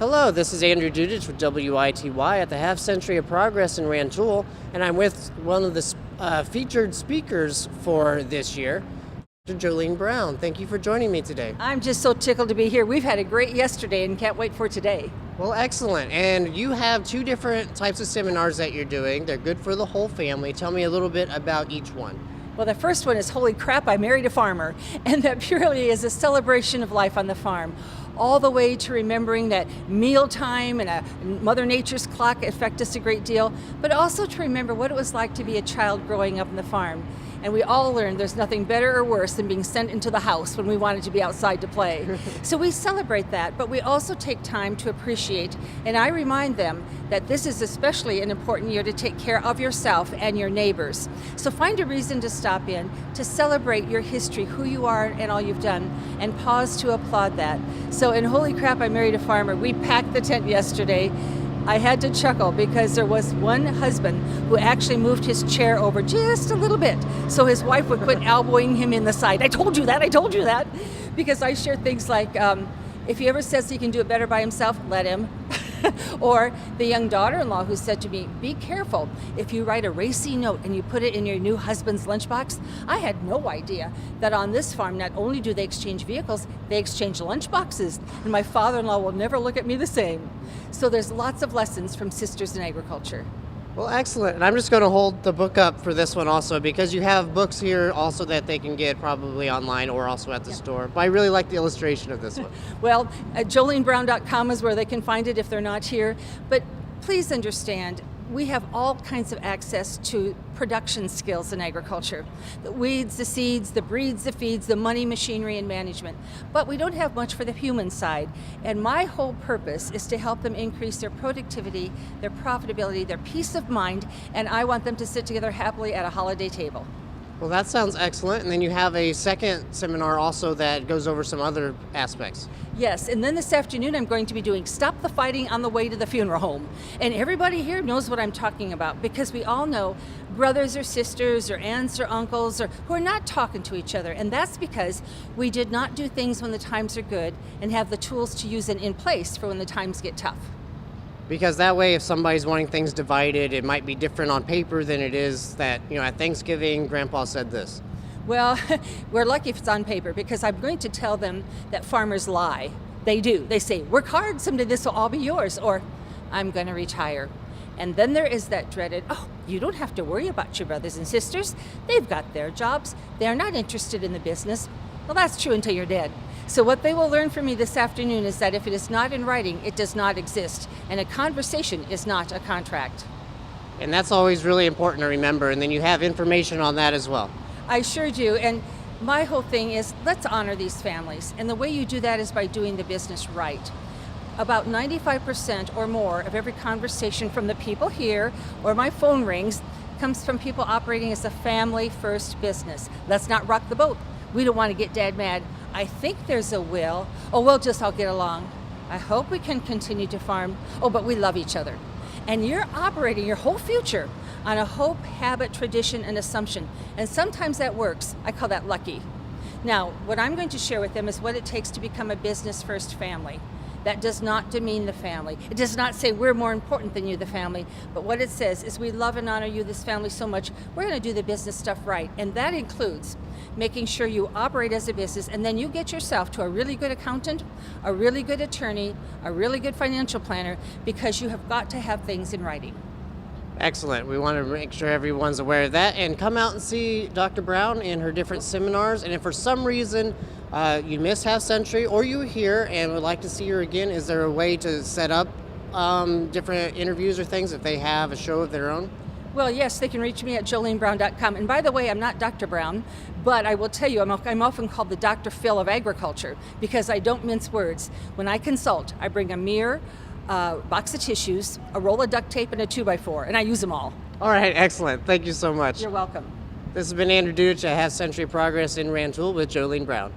Hello, this is Andrew Dudich with WITY at the Half Century of Progress in Rantoul, and I'm with one of the featured speakers for this year, Jolene Brown. Thank you for joining me today. I'm just so tickled to be here. We've had a great yesterday and can't wait for today. Well, excellent. And you have two different types of seminars that you're doing. They're good for the whole family. Tell me a little bit about each one. Well, the first one is Holy Crap, I Married a Farmer, and that purely is a celebration of life on the farm, all the way to remembering that mealtime and Mother Nature's clock affect us a great deal, but also to remember what it was like to be a child growing up on the farm. And we all learned there's nothing better or worse than being sent into the house when we wanted to be outside to play. So we celebrate that, but we also take time to appreciate, and I remind them that this is especially an important year to take care of yourself and your neighbors. So find a reason to stop in, to celebrate your history, who you are and all you've done, and pause to applaud that. So in Holy Crap, I Married a Farmer, we packed the tent yesterday. I had to chuckle because there was one husband who actually moved his chair over just a little bit so his wife would quit elbowing him in the side. I told you that. Because I share things like, if he ever says he can do it better by himself, let him. Or the young daughter-in-law who said to me, be careful, if you write a racy note and you put it in your new husband's lunchbox. I had no idea that on this farm, not only do they exchange vehicles, they exchange lunchboxes, and my father-in-law will never look at me the same. So there's lots of lessons from Sisters in Agriculture. Well, excellent. And I'm just going to hold the book up for this one also because you have books here also that they can get probably online or also at the store. But I really like the illustration of this one. Well, JoleneBrown.com is where they can find it if they're not here. But please understand, we have all kinds of access to production skills in agriculture. The weeds, the seeds, the breeds, the feeds, the money, machinery, and management. But we don't have much for the human side. And my whole purpose is to help them increase their productivity, their profitability, their peace of mind, and I want them to sit together happily at a holiday table. Well, that sounds excellent. And then you have a second seminar also that goes over some other aspects. Yes, and then this afternoon I'm going to be doing Stop the Fighting on the Way to the Funeral Home. And everybody here knows what I'm talking about because we all know brothers or sisters or aunts or uncles or who are not talking to each other. And that's because we did not do things when the times are good and have the tools to use them in place for when the times get tough. Because that way, if somebody's wanting things divided, it might be different on paper than it is that, at Thanksgiving, Grandpa said this. Well, we're lucky if it's on paper because I'm going to tell them that farmers lie. They do. They say, work hard, someday this will all be yours, or I'm going to retire. And then there is that dreaded, you don't have to worry about your brothers and sisters. They've got their jobs. They're not interested in the business. Well, that's true until you're dead. So what they will learn from me this afternoon is that if it is not in writing, it does not exist. And a conversation is not a contract. And that's always really important to remember. And then you have information on that as well. I sure do. And my whole thing is let's honor these families. And the way you do that is by doing the business right. About 95% or more of every conversation from the people here or my phone rings comes from people operating as a family-first business. Let's not rock the boat. We don't want to get Dad mad. I think there's a will. We'll just all get along. I hope we can continue to farm. But we love each other. And you're operating your whole future on a hope, habit, tradition, and assumption. And sometimes that works. I call that lucky. Now, what I'm going to share with them is what it takes to become a business-first family. That does not demean the family. It does not say we're more important than you, the family. But what it says is we love and honor you, this family, so much. We're going to do the business stuff right. And that includes making sure you operate as a business, and then you get yourself to a really good accountant, a really good attorney, a really good financial planner, because you have got to have things in writing. Excellent. We want to make sure everyone's aware of that. And come out and see Dr. Brown in her different seminars. And if for some reason you missed Half Century or you were here and would like to see her again, is there a way to set up different interviews or things if they have a show of their own? Well, yes, they can reach me at JoleneBrown.com. And by the way, I'm not Dr. Brown, but I will tell you, I'm often called the Dr. Phil of agriculture because I don't mince words. When I consult, I bring a mirror, a box of tissues, a roll of duct tape, and a 2x4, and I use them all. All right, excellent. Thank you so much. You're welcome. This has been Andrew Dudich at Half Century Progress in Rantoul with Jolene Brown.